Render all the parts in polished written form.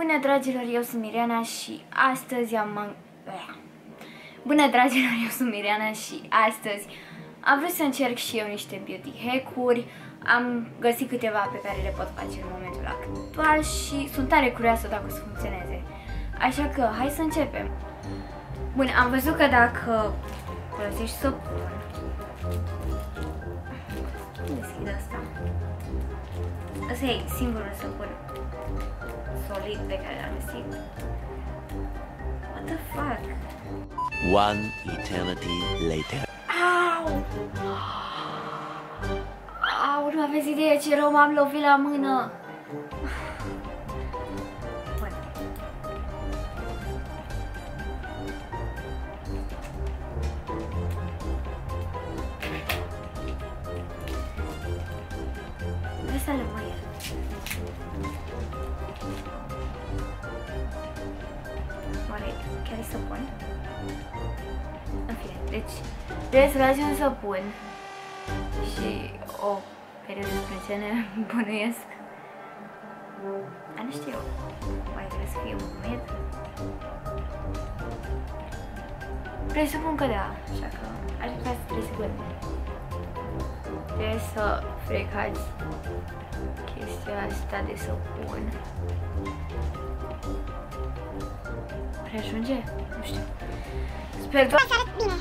Bună dragilor, eu sunt Mirena și astăzi Bună dragilor, eu sunt Mirena și astăzi am vrut să încerc și eu niște beauty hack-uri. Am găsit câteva pe care le pot face în momentul actual și sunt tare curioasă dacă o să funcționeze. Așa că hai să începem. Bun, am văzut că dacă folosești săpun, deschid asta. Asta e singurul săpun solid pe care l-am găsit. What the fuck? One eternity later. Au! Au, nu aveți idee ce rău m-am lovit la mână. Bun. Asta lămâie. Oare chiar e săpun? În fine, deci trebuie să lași un săpun și o perioadă de sprâncene, bănuiesc. Nu știu, mai trebuie să fie umed. Presupun că da, așa că aș vrea să 3 secunde. Trebuie să frecați chestia asta de săpun. Oare ajunge? Nu știu. Sper doar să arăt bine.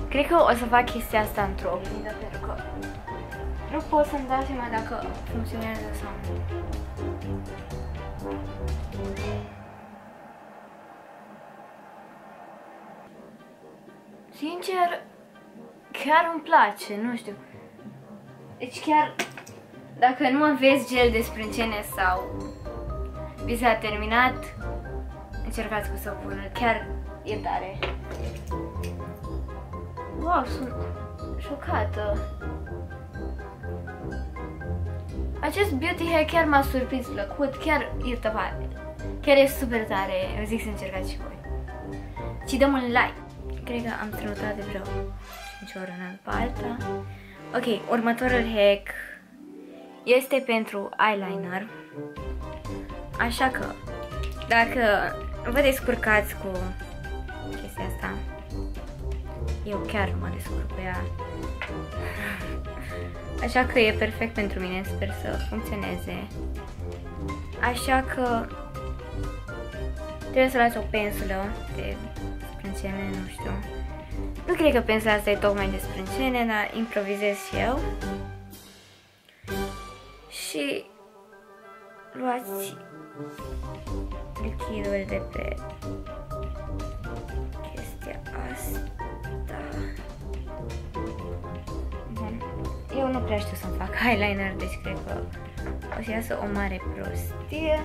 Cred că o să fac chestia asta într-o oglindă, pentru că nu pot să-mi dau seama dacă funcționează sau nu. Sincer, chiar îmi place, nu știu. Deci chiar, dacă nu aveți gel de sprâncene sau vi s-a terminat, încercați cu săpunul, chiar e tare. Wow, sunt șocată. Acest beauty hack chiar m-a surprins plăcut, chiar e tare. Chiar e super tare, eu zic să încercați și voi. Și dăm un like. Cred că am strănutat de vreo 5 ore una după alta. Ok, următorul hack este pentru eyeliner. Așa că, dacă vă descurcați cu chestia asta, eu chiar mă descurc cu ea. Așa că e perfect pentru mine, sper să funcționeze. Așa că trebuie să las o pensulă de sprâncene, nu știu. Nu cred că pensula asta e tocmai de sprâncene, dar improvizez și eu. Și luați lichidul de pe chestia asta. Bun. Eu nu prea știu să-mi fac eyeliner, deci cred că o să iasă o mare prostie.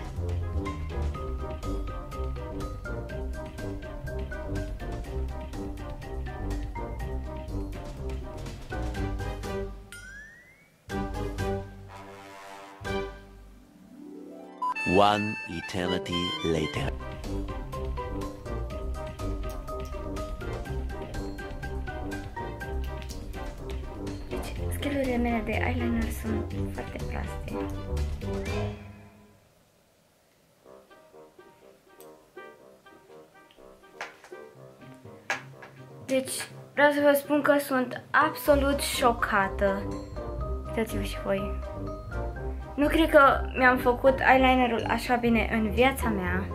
One eternity later. Deci, skill-urile mele de eyeliner sunt foarte proaste. Deci, vreau să vă spun că sunt absolut șocată. Uitați-vă și voi. Nu cred că mi-am făcut eyelinerul așa bine în viața mea.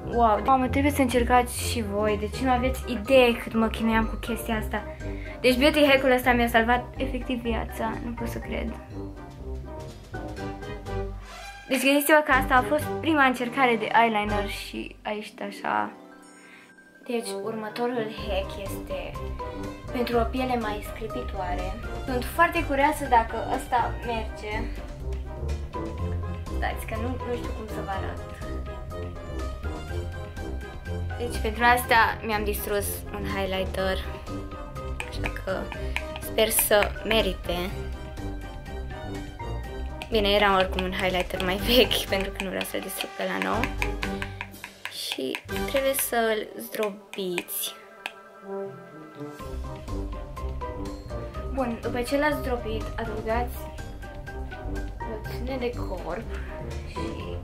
Wow, mamă, trebuie să încercați și voi. Deci nu aveți idee cât mă chinuiam cu chestia asta. Deci beauty hack-ul ăsta mi-a salvat efectiv viața. Nu pot să cred. Deci gândiți-vă că asta a fost prima încercare de eyeliner și a ieșit așa. Deci următorul hack este pentru o piele mai sclipitoare. Sunt foarte curioasă dacă ăsta merge. Stați că nu știu cum să vă arăt. Deci pentru asta mi-am distrus un highlighter. Așa că sper să merite. Bine, era oricum un highlighter mai vechi pentru că nu vreau să-l distrug pe la nou. Și trebuie să-l zdrobiți. Bun, după ce l-ați zdrobit, adăugați loțiune de corp și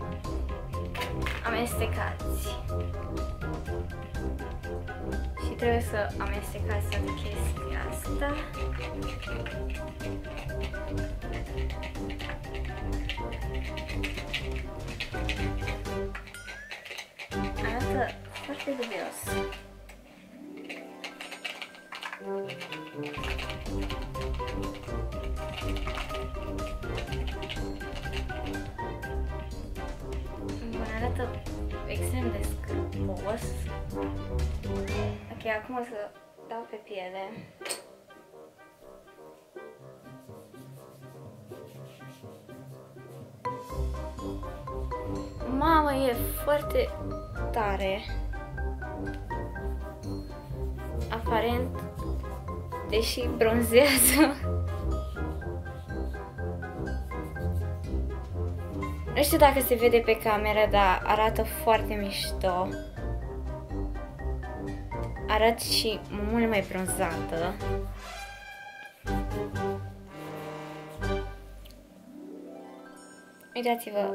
amestecați. Și trebuie să amestecați toată chestia asta. Arată foarte dubios. Bun, arată extrem de scârbos. Ok, acum o să dau pe piele. Mamă, e foarte tare. Aparent, deși bronzează. Nu știu dacă se vede pe cameră, dar arată foarte mișto. Arată și mult mai bronzată. Uitați-vă.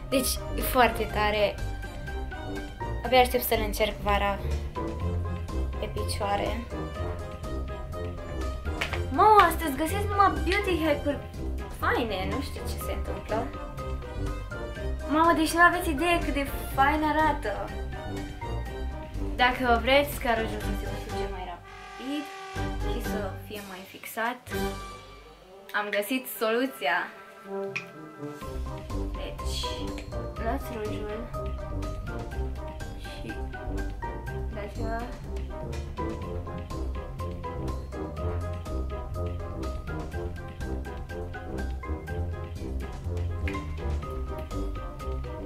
Deci, e foarte tare. Abia aștept să-l încerc vara pe picioare. Mamă, astăzi găsesc numai beauty hack-uri faine, nu știu ce se întâmplă. Mamă, deci nu aveți idee cât de fain arată. Dacă vreți ca rojul să se usuce mai rapid și să fie mai fixat, am găsit soluția. Deci, luați rojul și dați-vă.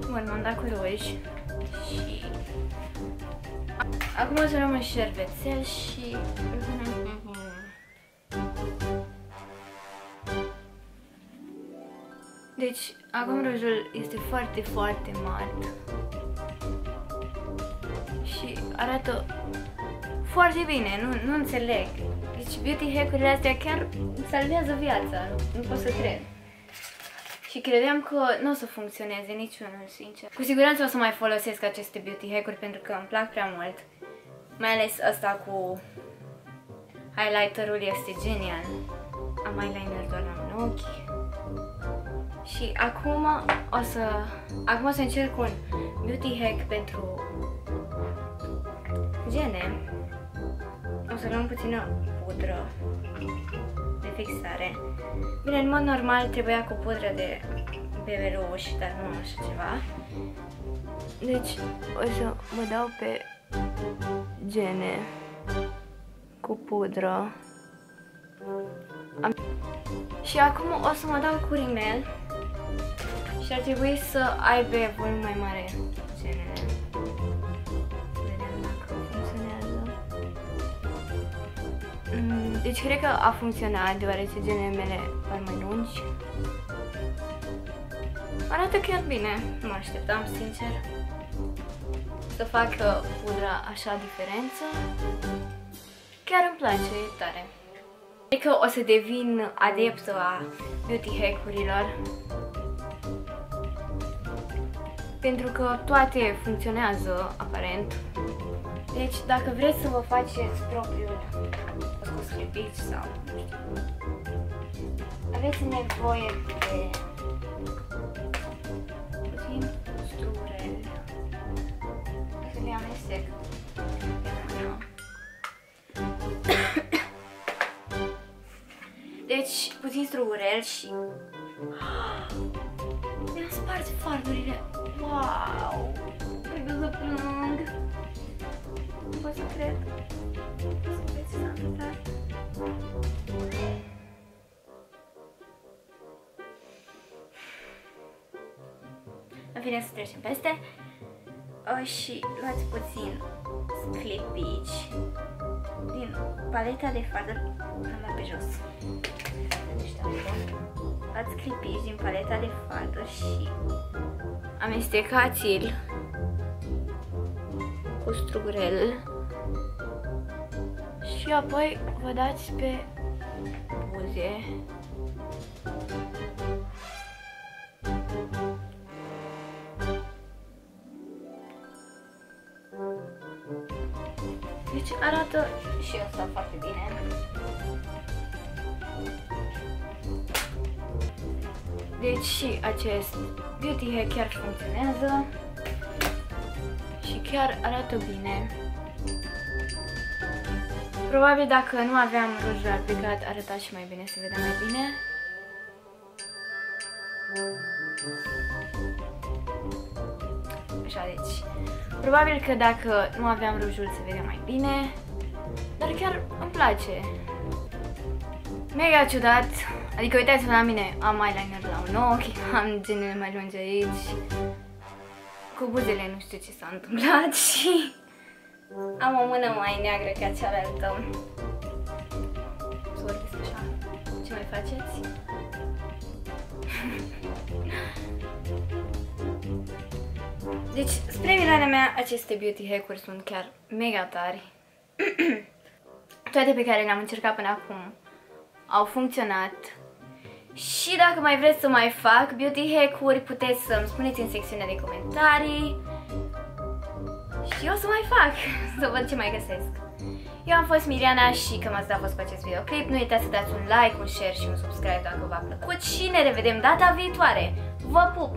Bun, m-am dat cu ruj și acum o să luăm un șervețel și deci acum rujul este foarte, foarte mat și arată foarte bine, nu înțeleg. Deci beauty hack-urile astea chiar salvează viața, nu pot să cred. Și credeam că nu o să funcționeze niciunul, sincer. Cu siguranță o să mai folosesc aceste beauty hack-uri pentru că îmi plac prea mult. Mai ales asta cu highlighterul este genial. Am eyeliner doar la un ochi. Și acum o să încerc un beauty hack pentru gene. O să luăm puțină pudră de fixare. Bine, în mod normal trebuia cu pudră de bebeluș, dar nu așa ceva. Deci o să mă dau pe gene cu pudră. Și acum o să mă dau cu rimel și ar trebui să aibă volum mai mare genele. Vedem dacă funcționează. Deci cred că a funcționat, deoarece genele mele par mai lungi. Arată chiar bine, nu mă așteptam, sincer, să facă pudra așa diferență. Chiar îmi place, e tare. Cred că o să devin adeptă a beauty hack-urilor, pentru că toate funcționează, aparent. Deci, dacă vreți să vă faceți propriul sclipici sau nu știu, aveți nevoie de puțin strurel. Să le amestec pe mână. Deci, puțin strugurel și... Mi-am spart fardurile! Wow! Trebuie să plâng! Nu pot să cred! Să vezi ce s-a întâmplat! În fine, să trecem peste. Și luați puțin sclipici. din paleta de farduri. Am dat pe jos. Luați clipici din paleta de farduri și amestecați-l cu strugurel și apoi vă dați pe buze. Deci arată și asta foarte bine. Deci și acest beauty hack chiar funcționează și chiar arată bine. Probabil dacă nu aveam rujul aplicat arăta și mai bine, se vedea mai bine. Așa, deci probabil că dacă nu aveam rujul se vedea mai bine, dar chiar îmi place. Mega ciudat, adică uitați-vă la mine, am eyeliner la un ochi, am genele mai lungi aici, cu buzele nu știu ce s-a întâmplat și am o mână mai neagră ca cealaltă. Să vorbesc așa, ce mai faceți? Deci, spre mirarea mea, aceste beauty hack-uri sunt chiar mega tari. Toate pe care le-am încercat până acum au funcționat. Și dacă mai vreți să mai fac beauty hack-uri, puteți să-mi spuneți în secțiunea de comentarii. Și eu să mai fac, să văd ce mai găsesc. Eu am fost Miriana și cam asta a fost cu acest videoclip. Nu uitați să dați un like, un share și un subscribe dacă v-a plăcut. Și ne revedem data viitoare. Vă pup!